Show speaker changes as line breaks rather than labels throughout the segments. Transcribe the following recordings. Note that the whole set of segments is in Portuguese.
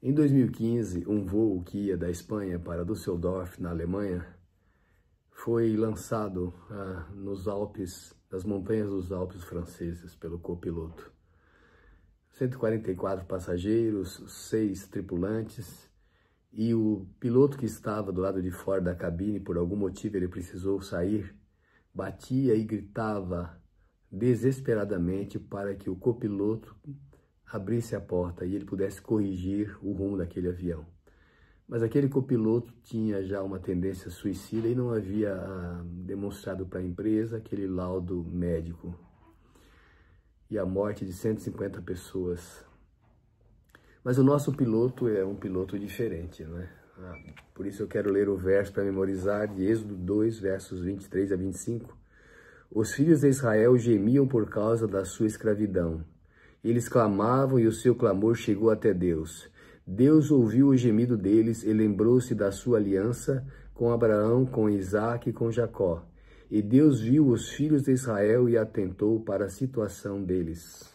Em 2015, um voo que ia da Espanha para Düsseldorf, na Alemanha, foi lançado nos Alpes, nas montanhas dos Alpes franceses, pelo copiloto. 144 passageiros, 6 tripulantes, e o piloto que estava do lado de fora da cabine, por algum motivo ele precisou sair, batia e gritava desesperadamente para que o copiloto abrisse a porta e ele pudesse corrigir o rumo daquele avião. Mas aquele copiloto tinha já uma tendência suicida e não havia demonstrado para a empresa aquele laudo médico. E a morte de 150 pessoas. Mas o nosso piloto é um piloto diferente, não é? Por isso eu quero ler o verso para memorizar, de Êxodo 2, versos 23 a 25. Os filhos de Israel gemiam por causa da sua escravidão. Eles clamavam e o seu clamor chegou até Deus. Deus ouviu o gemido deles e lembrou-se da sua aliança com Abraão, com Isaque e com Jacó. E Deus viu os filhos de Israel e atentou para a situação deles.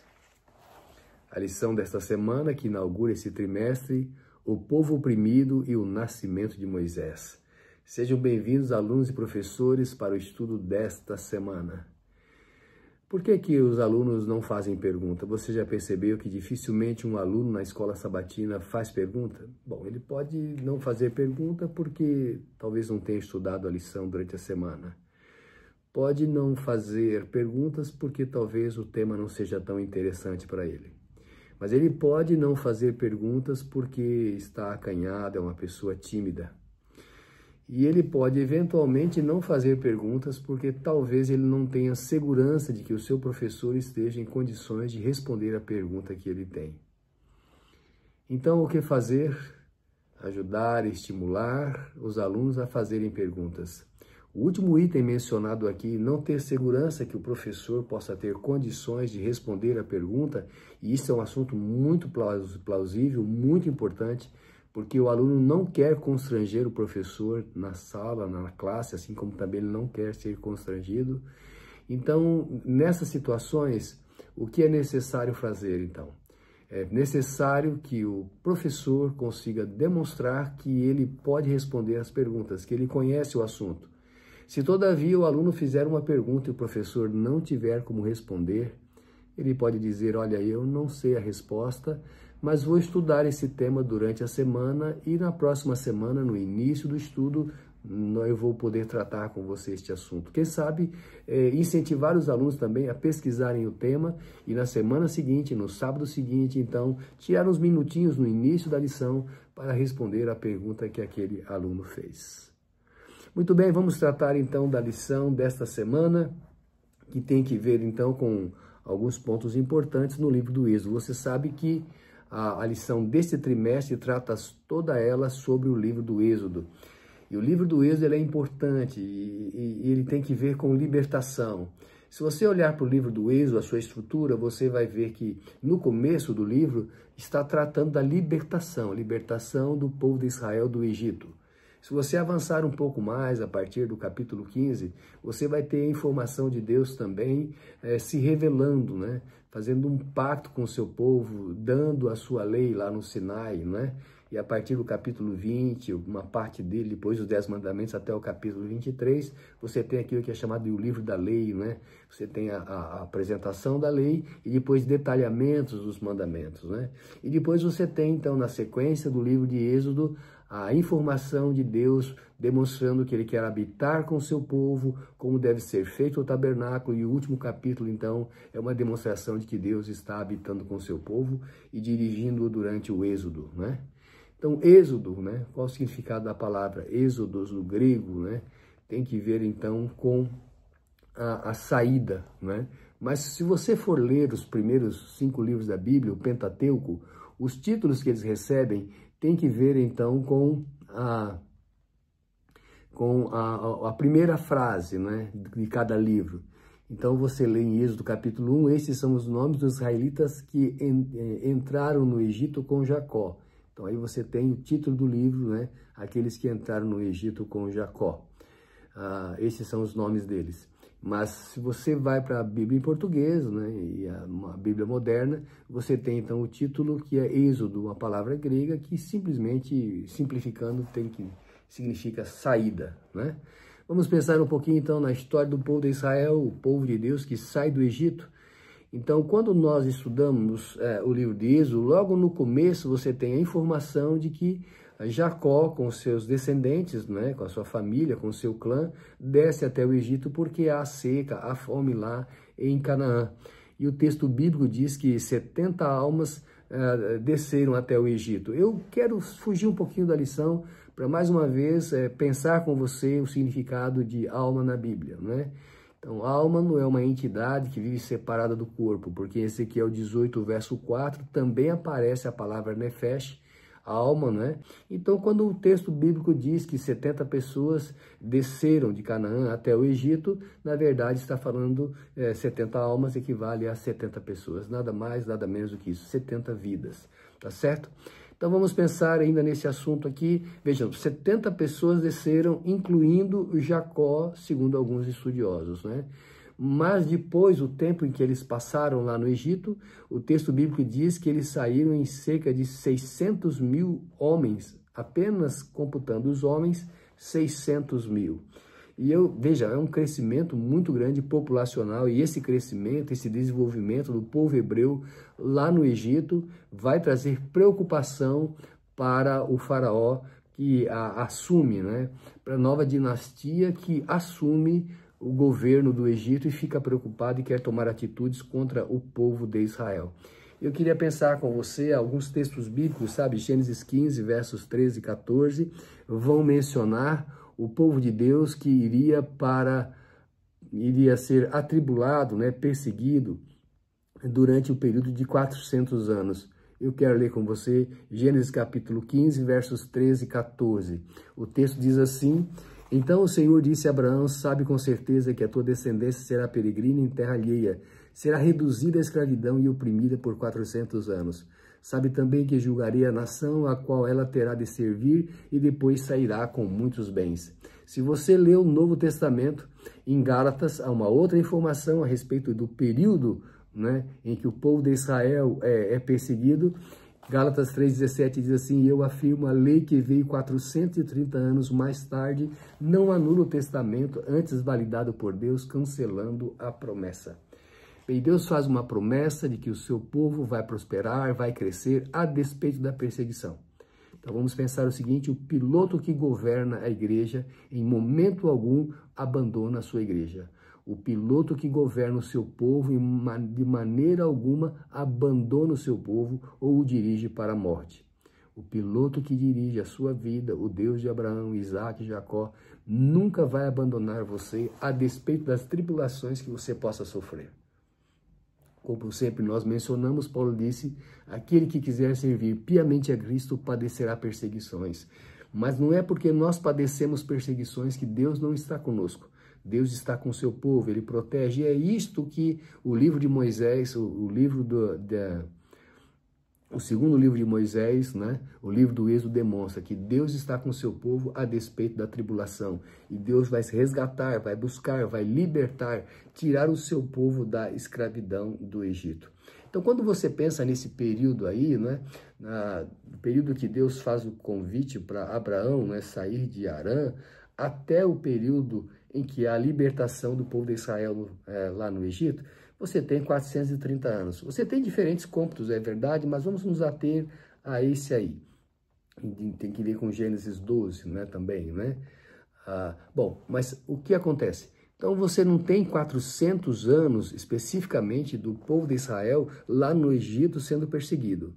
A lição desta semana, que inaugura esse trimestre, o povo oprimido e o nascimento de Moisés. Sejam bem-vindos, alunos e professores, para o estudo desta semana. Por que os alunos não fazem pergunta? Você já percebeu que dificilmente um aluno na escola sabatina faz pergunta? Bom, ele pode não fazer pergunta porque talvez não tenha estudado a lição durante a semana. Pode não fazer perguntas porque talvez o tema não seja tão interessante para ele. Mas ele pode não fazer perguntas porque está acanhado, é uma pessoa tímida. E ele pode eventualmente não fazer perguntas porque talvez ele não tenha segurança de que o seu professor esteja em condições de responder a pergunta que ele tem. Então, o que fazer? Ajudar, estimular os alunos a fazerem perguntas. O último item mencionado aqui, não ter segurança que o professor possa ter condições de responder a pergunta, e isso é um assunto muito plausível, muito importante, porque o aluno não quer constranger o professor na sala, na classe, assim como também ele não quer ser constrangido. Então, nessas situações, o que é necessário fazer, então? É necessário que o professor consiga demonstrar que ele pode responder as perguntas, que ele conhece o assunto. Se, todavia, o aluno fizer uma pergunta e o professor não tiver como responder, ele pode dizer, olha, eu não sei a resposta, mas vou estudar esse tema durante a semana e na próxima semana, no início do estudo, eu vou poder tratar com você este assunto. Quem sabe incentivar os alunos também a pesquisarem o tema e na semana seguinte, no sábado seguinte, então, tirar uns minutinhos no início da lição para responder a pergunta que aquele aluno fez. Muito bem, vamos tratar então da lição desta semana, que tem que ver então com alguns pontos importantes no livro do Êxodo. Você sabe que a lição deste trimestre trata toda ela sobre o livro do Êxodo. E o livro do Êxodo ele é importante e ele tem que ver com libertação. Se você olhar para o livro do Êxodo, a sua estrutura, você vai ver que no começo do livro está tratando da libertação do povo de Israel do Egito. Se você avançar um pouco mais, a partir do capítulo 15, você vai ter a informação de Deus também se revelando, né? Fazendo um pacto com o seu povo, dando a sua lei lá no Sinai, né? E a partir do capítulo 20, uma parte dele, depois dos 10 mandamentos até o capítulo 23, você tem aquilo que é chamado de o livro da lei, né? Você tem a apresentação da lei e depois detalhamentos dos mandamentos, né? E depois você tem, então, na sequência do livro de Êxodo, a informação de Deus demonstrando que ele quer habitar com o seu povo, como deve ser feito o tabernáculo, e o último capítulo, então, é uma demonstração de que Deus está habitando com o seu povo e dirigindo-o durante o Êxodo, né? Então, Êxodo, né? Qual o significado da palavra Êxodos no grego, né? Tem que ver, então, com a saída, né? Mas se você for ler os primeiros 5 livros da Bíblia, o Pentateuco, os títulos que eles recebem tem que ver, então, com a primeira frase, né, de cada livro. Então, você lê em Êxodo capítulo 1, esses são os nomes dos israelitas que entraram no Egito com Jacó. Então, aí você tem o título do livro, né, aqueles que entraram no Egito com Jacó. Esses são os nomes deles. Mas se você vai para a Bíblia em português, né, e uma Bíblia moderna, você tem então o título que é Êxodo, uma palavra grega que simplesmente, simplificando, significa saída, né? Vamos pensar um pouquinho então na história do povo de Israel, o povo de Deus que sai do Egito. Então, quando nós estudamos o livro de Êxodo, logo no começo você tem a informação de que Jacó, com seus descendentes, né, com a sua família, com o seu clã, desce até o Egito porque há seca, há fome lá em Canaã. E o texto bíblico diz que 70 almas desceram até o Egito. Eu quero fugir um pouquinho da lição para, mais uma vez, pensar com você o significado de alma na Bíblia, né? Então, alma não é uma entidade que vive separada do corpo, porque em Ezequiel 18, verso 4, também aparece a palavra nefesh, a alma, né? Então, quando o texto bíblico diz que 70 pessoas desceram de Canaã até o Egito, na verdade está falando 70 almas equivale a 70 pessoas, nada mais, nada menos do que isso, 70 vidas, tá certo? Então vamos pensar ainda nesse assunto aqui. Vejam, 70 pessoas desceram, incluindo Jacó, segundo alguns estudiosos, né? Mas depois, o tempo em que eles passaram lá no Egito, o texto bíblico diz que eles saíram em cerca de 600 mil homens, apenas computando os homens, 600 mil. E veja, é um crescimento muito grande populacional, e esse crescimento, esse desenvolvimento do povo hebreu lá no Egito vai trazer preocupação para o faraó que assume, né? Para a nova dinastia que assume o governo do Egito e fica preocupado e quer tomar atitudes contra o povo de Israel. Eu queria pensar com você alguns textos bíblicos, sabe? Gênesis 15, versos 13 e 14, vão mencionar o povo de Deus que iria ser atribulado, né, perseguido durante o período de 400 anos. Eu quero ler com você Gênesis capítulo 15, versos 13 e 14. O texto diz assim: Então o Senhor disse a Abraão, sabe com certeza que a tua descendência será peregrina em terra alheia, será reduzida à escravidão e oprimida por 400 anos. Sabe também que julgarei a nação a qual ela terá de servir e depois sairá com muitos bens. Se você lê o Novo Testamento, em Gálatas, há uma outra informação a respeito do período, né, em que o povo de Israel é perseguido. Gálatas 3,17 diz assim: Eu afirmo, a lei que veio 430 anos mais tarde não anula o testamento, antes validado por Deus, cancelando a promessa. E Deus faz uma promessa de que o seu povo vai prosperar, vai crescer, a despeito da perseguição. Então vamos pensar o seguinte: o piloto que governa a igreja, em momento algum, abandona a sua igreja. O piloto que governa o seu povo, de maneira alguma, abandona o seu povo ou o dirige para a morte. O piloto que dirige a sua vida, o Deus de Abraão, Isaac e Jacó, nunca vai abandonar você, a despeito das tribulações que você possa sofrer. Como sempre nós mencionamos, Paulo disse: aquele que quiser servir piamente a Cristo padecerá perseguições. Mas não é porque nós padecemos perseguições que Deus não está conosco. Deus está com o seu povo, Ele protege. E é isto que o livro de Moisés, o segundo livro de Moisés, né? O livro do Êxodo demonstra que Deus está com o seu povo a despeito da tribulação. E Deus vai se resgatar, vai buscar, vai libertar, tirar o seu povo da escravidão do Egito. Então, quando você pensa nesse período aí, né? No período que Deus faz o convite para Abraão, né, sair de Harã, até o período em que há a libertação do povo de Israel lá no Egito, você tem 430 anos. Você tem diferentes cômputos, é verdade, mas vamos nos ater a esse aí. Tem que ver com Gênesis 12, né, também, né? Bom, mas o que acontece? Então você não tem 400 anos especificamente do povo de Israel lá no Egito sendo perseguido.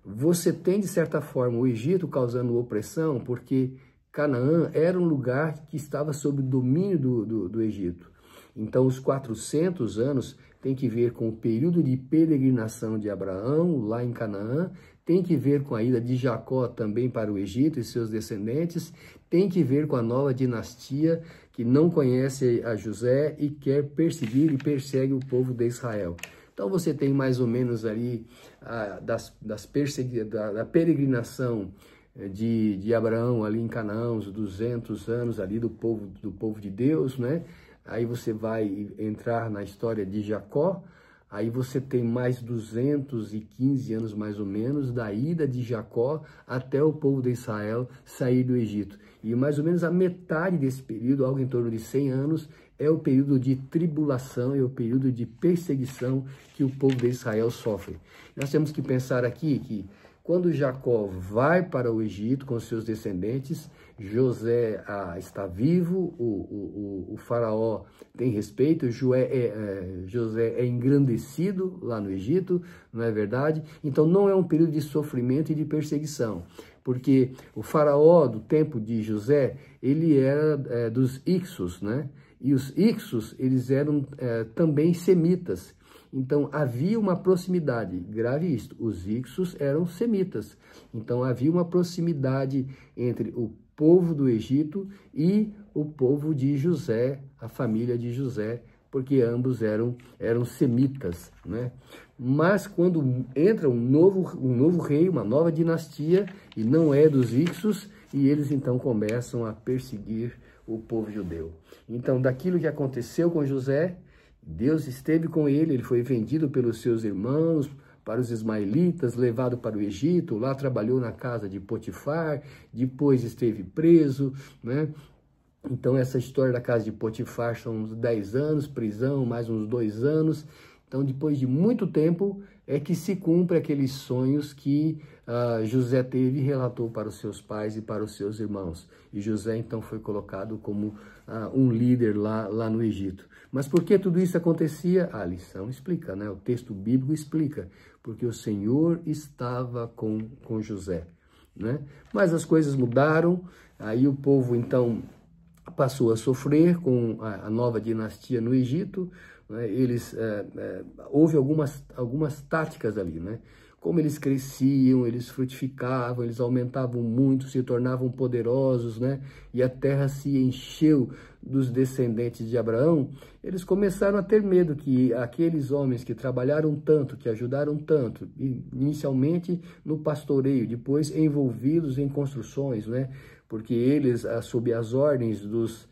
Você tem, de certa forma, o Egito causando opressão, porque Canaã era um lugar que estava sob o domínio do Egito. Então, os 400 anos tem que ver com o período de peregrinação de Abraão, lá em Canaã, tem que ver com a ida de Jacó também para o Egito e seus descendentes, tem que ver com a nova dinastia que não conhece a José e quer perseguir e persegue o povo de Israel. Então, você tem mais ou menos ali da peregrinação de Abraão ali em Canaã, uns 200 anos ali do povo de Deus, né? aí você vai entrar na história de Jacó, aí você tem mais 215 anos mais ou menos da ida de Jacó até o povo de Israel sair do Egito. E mais ou menos a metade desse período, algo em torno de 100 anos, é o período de tribulação, é o período de perseguição que o povo de Israel sofre. Nós temos que pensar aqui que quando Jacó vai para o Egito com seus descendentes, José está vivo, o faraó tem respeito, José é engrandecido lá no Egito, não é verdade? Então não é um período de sofrimento e de perseguição, porque o faraó do tempo de José, ele era dos Ixos, né? E os Ixos, eles eram também semitas. Então, havia uma proximidade, grave isto, os Ixos eram semitas. Então, havia uma proximidade entre o povo do Egito e o povo de José, a família de José, porque ambos eram semitas, né? Mas quando entra um novo rei, uma nova dinastia, e não é dos Ixos, e eles então começam a perseguir o povo judeu. Então, daquilo que aconteceu com José, Deus esteve com ele, ele foi vendido pelos seus irmãos para os ismaelitas, levado para o Egito, lá trabalhou na casa de Potifar, depois esteve preso, né? Então essa história da casa de Potifar são uns 10 anos, prisão, mais uns 2 anos. Então depois de muito tempo é que se cumpre aqueles sonhos que José teve e relatou para os seus pais e para os seus irmãos. E José então foi colocado como um líder lá no Egito. Mas por que tudo isso acontecia? A lição explica, né? O texto bíblico explica. Porque o Senhor estava com José, né? Mas as coisas mudaram, aí o povo então passou a sofrer com a nova dinastia no Egito, né? Houve algumas táticas ali, né? Como eles cresciam, eles frutificavam, eles aumentavam muito, se tornavam poderosos, né? E a terra se encheu dos descendentes de Abraão, eles começaram a ter medo que aqueles homens que trabalharam tanto, que ajudaram tanto, inicialmente no pastoreio, depois envolvidos em construções, né? Porque eles, sob as ordens dos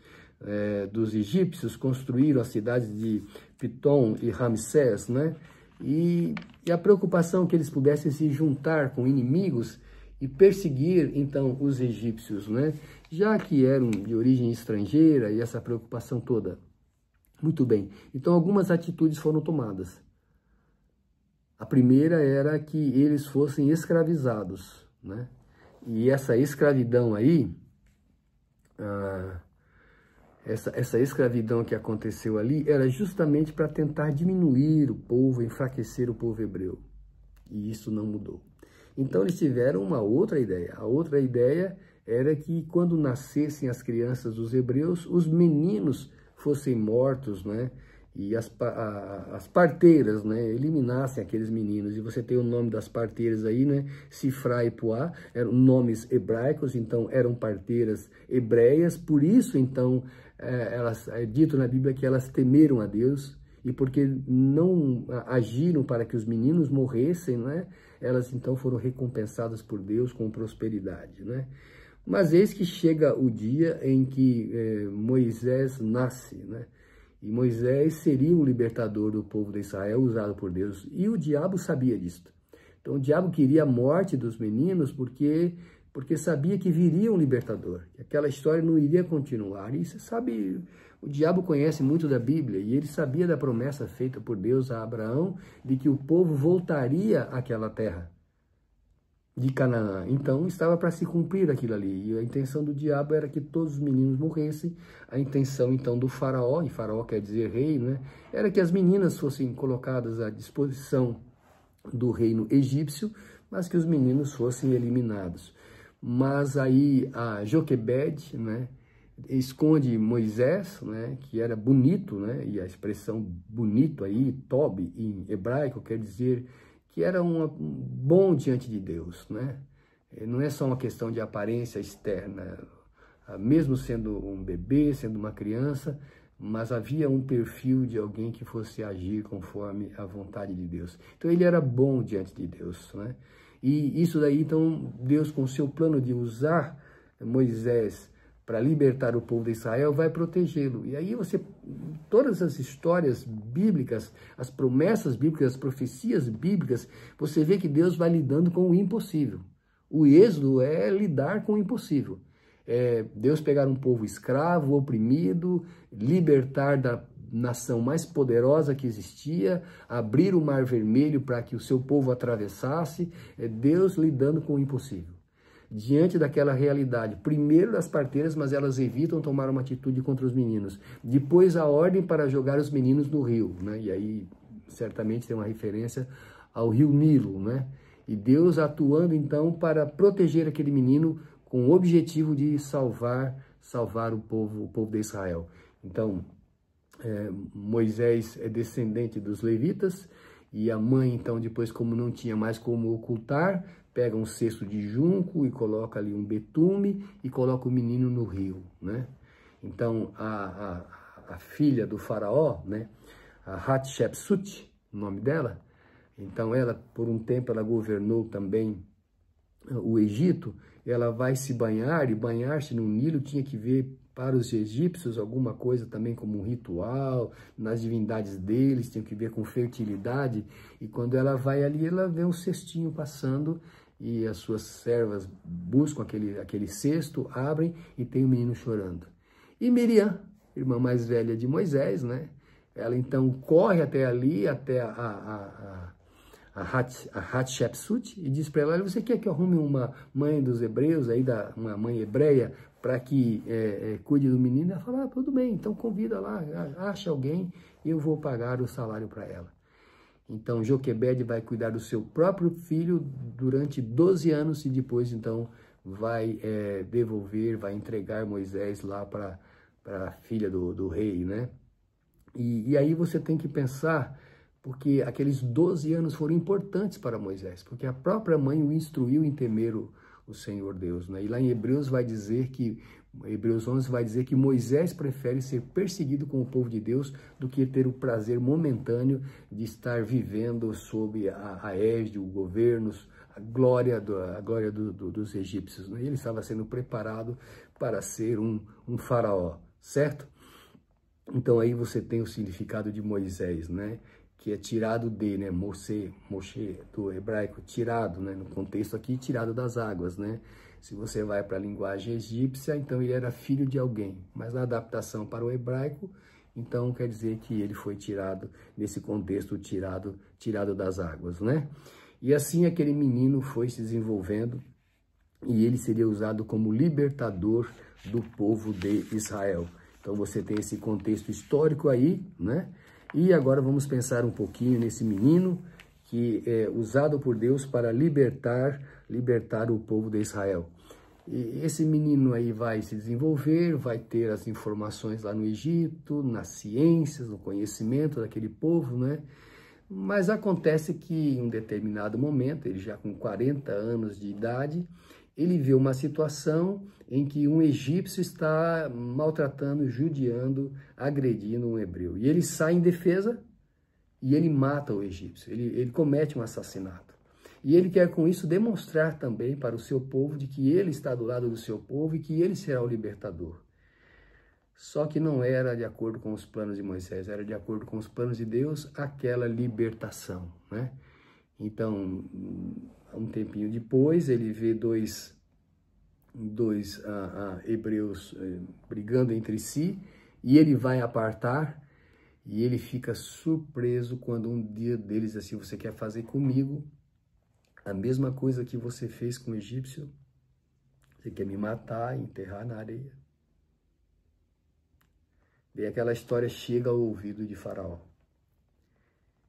egípcios, construíram as cidades de Pitom e Ramsés, né? E a preocupação que eles pudessem se juntar com inimigos e perseguir, então, os egípcios, né? Já que eram de origem estrangeira e essa preocupação toda. Muito bem. Então, algumas atitudes foram tomadas. A primeira era que eles fossem escravizados, né? E essa escravidão aí, essa escravidão que aconteceu ali era justamente para tentar diminuir o povo, enfraquecer o povo hebreu. E isso não mudou. Então eles tiveram uma outra ideia. A outra ideia era que quando nascessem as crianças dos hebreus, os meninos fossem mortos, né? E as parteiras, né, eliminassem aqueles meninos. E você tem o nome das parteiras aí, né? Sifra e Puá, eram nomes hebraicos, então eram parteiras hebreias. Por isso, então, é dito na Bíblia que elas temeram a Deus. E porque não agiram para que os meninos morressem, né? Elas então foram recompensadas por Deus com prosperidade, né? Mas eis que chega o dia em que Moisés nasce, né? E Moisés seria o libertador do povo de Israel, usado por Deus. E o diabo sabia disso. Então o diabo queria a morte dos meninos porque sabia que viria um libertador. Que aquela história não iria continuar. E você sabe, o diabo conhece muito da Bíblia. E ele sabia da promessa feita por Deus a Abraão de que o povo voltaria àquela terra de Canaã. Então estava para se cumprir aquilo ali. E a intenção do diabo era que todos os meninos morressem. A intenção então do faraó, e faraó quer dizer rei, né? Era que as meninas fossem colocadas à disposição do reino egípcio, mas que os meninos fossem eliminados. Mas aí a Joquebede, né, esconde Moisés, né, que era bonito, né? E a expressão bonito aí, Tob, em hebraico, quer dizer que era bom diante de Deus, né? Não é só uma questão de aparência externa, mesmo sendo um bebê, sendo uma criança, mas havia um perfil de alguém que fosse agir conforme a vontade de Deus. Então ele era bom diante de Deus, né? E isso daí, então, Deus com o seu plano de usar Moisés para libertar o povo de Israel, vai protegê-lo. E aí todas as histórias bíblicas, as promessas bíblicas, as profecias bíblicas, você vê que Deus vai lidando com o impossível. O êxodo é lidar com o impossível. Deus pegar um povo escravo, oprimido, libertar da nação mais poderosa que existia, abrir o Mar Vermelho para que o seu povo atravessasse, Deus lidando com o impossível. Diante daquela realidade, primeiro das parteiras, mas elas evitam tomar uma atitude contra os meninos. Depois a ordem para jogar os meninos no rio, né? E aí certamente tem uma referência ao rio Nilo, né? E Deus atuando então para proteger aquele menino com o objetivo de salvar o povo de Israel. Então, Moisés é descendente dos levitas, e a mãe, então, depois, como não tinha mais como ocultar, pega um cesto de junco e coloca ali um betume e coloca o menino no rio, né? Então, a filha do faraó, né, a Hatshepsut, o nome dela, então ela, por um tempo, ela governou também o Egito. Ela vai se banhar, e banhar-se no Nilo tinha que ver para os egípcios alguma coisa também como um ritual, nas divindades deles, tinha que ver com fertilidade. E quando ela vai ali, ela vê um cestinho passando, e as suas servas buscam aquele cesto, abrem e tem o menino chorando. E Miriam, irmã mais velha de Moisés, né? Ela então corre até ali, até a Hatshepsut, e diz para ela: olha, você quer que eu arrume uma mãe dos hebreus, uma mãe hebreia, para que cuide do menino? Ela fala: tudo bem, então convida lá, acha alguém e eu vou pagar o salário para ela. Então Joquebede vai cuidar do seu próprio filho durante 12 anos e depois então vai vai entregar Moisés lá para a filha do rei, né? E aí você tem que pensar, porque aqueles 12 anos foram importantes para Moisés, porque a própria mãe o instruiu em temer o Senhor Deus, né? E lá em Hebreus 11 vai dizer que Moisés prefere ser perseguido com o povo de Deus do que ter o prazer momentâneo de estar vivendo sob a égide, o governo, a glória dos egípcios, né? Ele estava sendo preparado para ser um faraó, certo? Então aí você tem o significado de Moisés, né? Que é tirado né? Moshe, do hebraico, tirado, né? No contexto aqui, tirado das águas, né? Se você vai para a linguagem egípcia, então ele era filho de alguém. Mas na adaptação para o hebraico, então quer dizer que ele foi tirado, nesse contexto, tirado das águas, né? E assim aquele menino foi se desenvolvendo, e ele seria usado como libertador do povo de Israel. Então você tem esse contexto histórico aí, né? E agora vamos pensar um pouquinho nesse menino que é usado por Deus para libertar o povo de Israel. E esse menino aí vai se desenvolver, vai ter as informações lá no Egito, nas ciências, no conhecimento daquele povo, né? Mas acontece que em um determinado momento, ele já com 40 anos de idade, ele vê uma situação em que um egípcio está maltratando, judiando, agredindo um hebreu. E ele sai em defesa e ele mata o egípcio, ele comete um assassinato. E ele quer com isso demonstrar também para o seu povo de que ele está do lado do seu povo e que ele será o libertador. Só que não era de acordo com os planos de Moisés, era de acordo com os planos de Deus aquela libertação, né? Então, um tempinho depois, ele vê dois hebreus brigando entre si, e ele vai apartar, e ele fica surpreso quando um dia deles assim: você quer fazer comigo a mesma coisa que você fez com o egípcio? Você quer me matar, enterrar na areia? E aquela história chega ao ouvido de Faraó.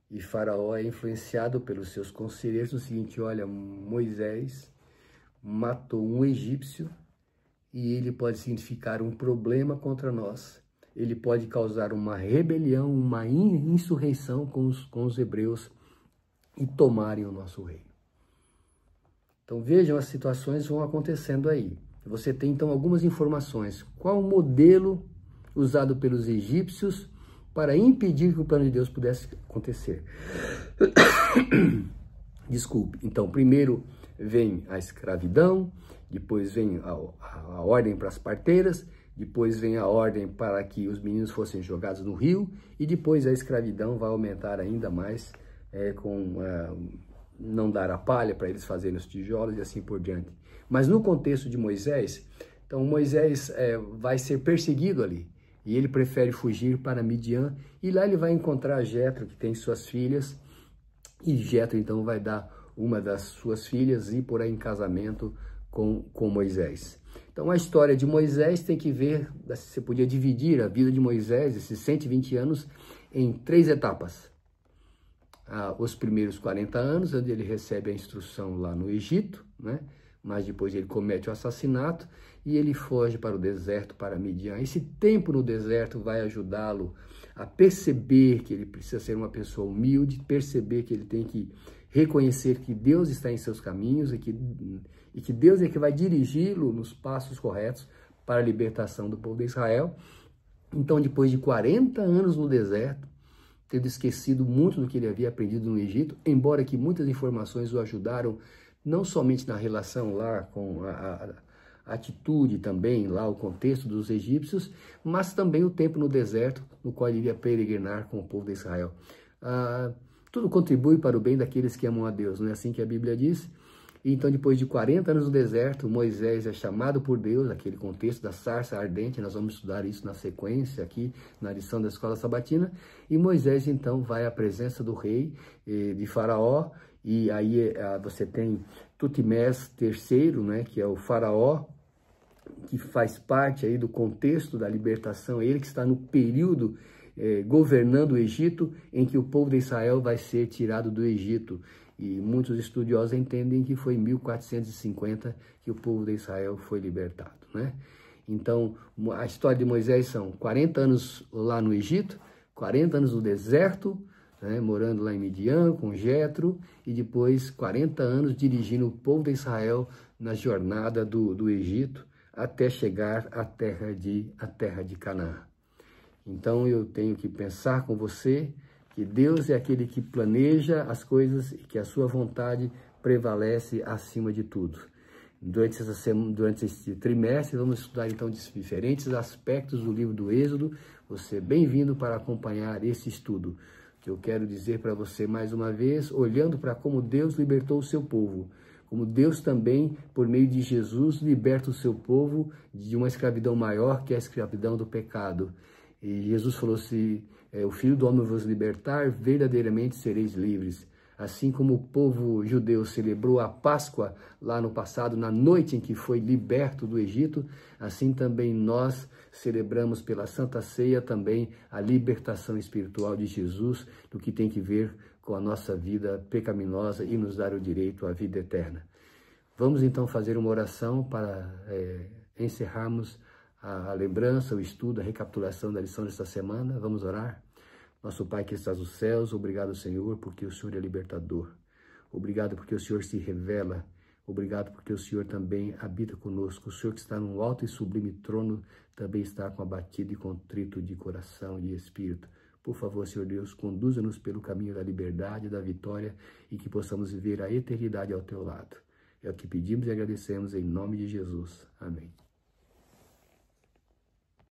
E Faraó é influenciado pelos seus conselheiros no seguinte: olha, Moisés matou um egípcio e ele pode significar um problema contra nós. Ele pode causar uma rebelião, uma insurreição com os hebreus e tomarem o nosso reino. Então vejam, as situações vão acontecendo aí. Você tem então algumas informações. Qual o modelo usado pelos egípcios para impedir que o plano de Deus pudesse acontecer? Desculpe. Então, primeiro vem a escravidão, depois vem a ordem para as parteiras, depois vem a ordem para que os meninos fossem jogados no rio, e depois a escravidão vai aumentar ainda mais, não dar a palha para eles fazerem os tijolos e assim por diante. Mas no contexto de Moisés, então Moisés vai ser perseguido ali, e ele prefere fugir para Midian, e lá ele vai encontrar Jetro, que tem suas filhas, e Jetro então vai dar uma das suas filhas e por aí em casamento com Moisés. Então a história de Moisés tem que ver, você podia dividir a vida de Moisés, esses 120 anos, em 3 etapas. Os primeiros 40 anos, onde ele recebe a instrução lá no Egito, né? Mas depois ele comete o assassinato e ele foge para o deserto, para Midian. Esse tempo no deserto vai ajudá-lo a perceber que ele precisa ser uma pessoa humilde, perceber que ele tem que reconhecer que Deus está em seus caminhos e que Deus é que vai dirigi-lo nos passos corretos para a libertação do povo de Israel. Então, depois de 40 anos no deserto, tendo esquecido muito do que ele havia aprendido no Egito, embora que muitas informações o ajudaram, não somente na relação lá com a atitude também, lá o contexto dos egípcios, mas também o tempo no deserto, no qual ele iria peregrinar com o povo de Israel. Tudo contribui para o bem daqueles que amam a Deus, não é assim que a Bíblia diz? E então, depois de 40 anos no deserto, Moisés é chamado por Deus, aquele contexto da sarça ardente, nós vamos estudar isso na sequência aqui, na lição da Escola Sabatina, e Moisés então vai à presença do rei de Faraó, e aí você tem Tutmés III, né, que é o faraó, que faz parte aí do contexto da libertação, ele que está no período governando o Egito, em que o povo de Israel vai ser tirado do Egito. E muitos estudiosos entendem que foi em 1450 que o povo de Israel foi libertado, né? Então, a história de Moisés são 40 anos lá no Egito, 40 anos no deserto, né, morando lá em Midian com Jetro, e depois 40 anos dirigindo o povo de Israel na jornada do Egito até chegar à terra de Canaã. Então eu tenho que pensar com você que Deus é aquele que planeja as coisas e que a sua vontade prevalece acima de tudo. Durante esse trimestre, vamos estudar então diferentes aspectos do livro do Êxodo. Você é bem-vindo para acompanhar esse estudo, que eu quero dizer para você mais uma vez, olhando para como Deus libertou o seu povo, como Deus também, por meio de Jesus, liberta o seu povo de uma escravidão maior, que é a escravidão do pecado. E Jesus falou, se o Filho do Homem vos libertar, verdadeiramente sereis livres. Assim como o povo judeu celebrou a Páscoa lá no passado, na noite em que foi liberto do Egito, assim também nós celebramos pela Santa Ceia também a libertação espiritual de Jesus, do que tem que ver com a nossa vida pecaminosa e nos dar o direito à vida eterna. Vamos então fazer uma oração para encerrarmos a lembrança, o estudo, a recapitulação da lição desta semana. Vamos orar? Nosso Pai que estás nos céus, obrigado, Senhor, porque o Senhor é libertador. Obrigado porque o Senhor se revela. Obrigado porque o Senhor também habita conosco. O Senhor que está num alto e sublime trono também está com abatido e contrito de coração e de espírito. Por favor, Senhor Deus, conduza-nos pelo caminho da liberdade e da vitória e que possamos viver a eternidade ao teu lado. É o que pedimos e agradecemos em nome de Jesus. Amém.